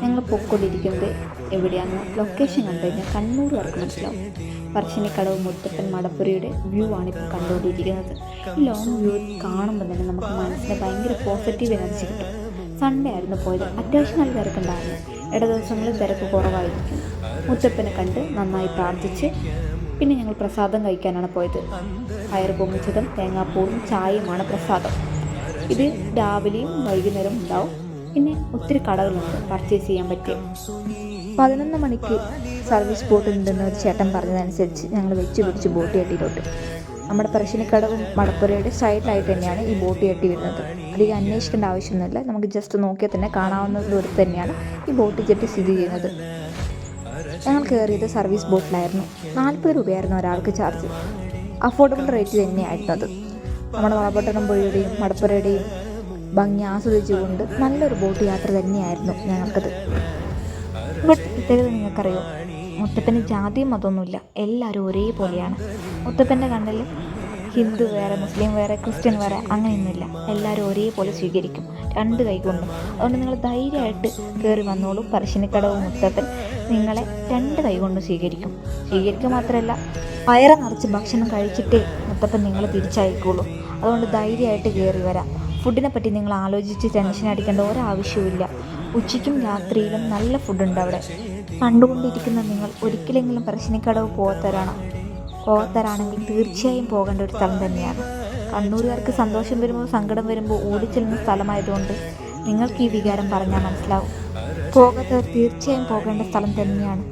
ഞങ്ങൾ പൊയ്ക്കൊണ്ടിരിക്കുന്നത് എവിടെയാണെന്ന് ലൊക്കേഷൻ കണ്ടു കഴിഞ്ഞാൽ കണ്ണൂരുകാർക്ക് മനസ്സിലാവും. പറശ്ശിനിക്കടവ് മുത്തപ്പൻ മടപ്പുരയുടെ വ്യൂ ആണിപ്പോൾ കണ്ടുകൊണ്ടിരിക്കുന്നത്. ഈ ലോങ് വ്യൂ കാണുമ്പോൾ തന്നെ നമുക്ക് മനസ്സിന് ഭയങ്കര പോസിറ്റീവ് എനർജി കിട്ടും. സൺഡേ ആയിരുന്നു പോയത്. അത്യാവശ്യം നല്ല തിരക്കുണ്ടായിരുന്നു. ഇട ദിവസങ്ങളിൽ തിരക്ക് കുറവായിരിക്കും. മുത്തപ്പനെ കണ്ട് നന്നായി പ്രാർത്ഥിച്ച് പിന്നെ ഞങ്ങൾ പ്രസാദം കഴിക്കാനാണ് പോയത്. പയർ പൊങ്ങിച്ചതും തേങ്ങാപ്പൂവും ചായയുമാണ് പ്രസാദം. ഇത് രാവിലെയും വൈകുന്നേരവും ഉണ്ടാവും. പിന്നെ ഒത്തിരി കടകളുണ്ട് പർച്ചേസ് ചെയ്യാൻ പറ്റിയ. 11 മണിക്ക് സർവീസ് ബോട്ട് ഉണ്ടെന്ന് ഒരു ചേട്ടൻ പറഞ്ഞതനുസരിച്ച് ഞങ്ങൾ വെച്ച് പിടിച്ച് ബോട്ട് കെട്ടിയിലോട്ട്. നമ്മുടെ പറശ്ശിനിക്കടവും മടപ്പുരയുടെ സൈഡിലായിട്ട് തന്നെയാണ് ഈ ബോട്ട് കെട്ടി വരുന്നത്. അധികം അന്വേഷിക്കേണ്ട ആവശ്യമൊന്നുമില്ല. നമുക്ക് ജസ്റ്റ് നോക്കിയാൽ തന്നെ കാണാവുന്ന ദൂരത്ത് തന്നെയാണ് ഈ ബോട്ട് ജെട്ടി സ്ഥിതി ചെയ്യുന്നത്. ഞങ്ങൾ കയറിയത് സർവീസ് ബോട്ടിലായിരുന്നു. 40 രൂപയായിരുന്നു ഒരാൾക്ക് ചാർജ്. അഫോർഡബിൾ റേറ്റ് തന്നെയായിരുന്നു അത്. നമ്മുടെ വളപട്ടണം പുഴയുടെയും മടപ്പുരയുടെയും ഭംഗി ആസ്വദിച്ചുകൊണ്ട് നല്ലൊരു ബോട്ട് യാത്ര തന്നെയായിരുന്നു ഞങ്ങൾക്കത്. ഇവിടുത്തെ പ്രത്യേകത നിങ്ങൾക്കറിയോ? മുത്തപ്പന് ജാതിയും മതമൊന്നുമില്ല. എല്ലാവരും ഒരേപോലെയാണ്. മുത്തപ്പൻ്റെ കണ്ണിൽ ഹിന്ദു വേറെ, മുസ്ലിം വേറെ, ക്രിസ്ത്യൻ വേറെ അങ്ങനെയൊന്നുമില്ല. എല്ലാവരും ഒരേപോലെ സ്വീകരിക്കും, 2 കൈ കൊണ്ടും. അതുകൊണ്ട് നിങ്ങൾ ധൈര്യമായിട്ട് കയറി വന്നോളൂ. പറശ്ശിനിക്കടവ് മുത്തപ്പൻ നിങ്ങളെ 2 കൈ കൊണ്ട് സ്വീകരിക്കുക മാത്രമല്ല, വയറ് നിറച്ച് ഭക്ഷണം കഴിച്ചിട്ടേ മുത്തപ്പൻ നിങ്ങളെ തിരിച്ചയക്കുള്ളൂ. അതുകൊണ്ട് ധൈര്യമായിട്ട് കയറി വരാം. ഫുഡിനെ പറ്റി നിങ്ങൾ ആലോചിച്ച് ടെൻഷൻ അടിക്കേണ്ട ഒരാവശ്യവുമില്ല. ഉച്ചയ്ക്കും രാത്രിയിലും നല്ല ഫുഡുണ്ട് അവിടെ. കണ്ടുകൊണ്ടിരിക്കുന്ന നിങ്ങൾ ഒരിക്കലെങ്കിലും പറശ്ശിനിക്കടവ് പോകാത്തവരാണെങ്കിൽ തീർച്ചയായും പോകേണ്ട ഒരു സ്ഥലം തന്നെയാണ്. കണ്ണൂരുകാർക്ക് സന്തോഷം വരുമ്പോൾ സങ്കടം വരുമ്പോൾ ഓടിച്ചെല്ലുന്ന സ്ഥലമായതുകൊണ്ട് നിങ്ങൾക്ക് ഈ വികാരം പറഞ്ഞാൽ മനസ്സിലാവും. പോകാത്തവർ തീർച്ചയായും പോകേണ്ട സ്ഥലം തന്നെയാണ്.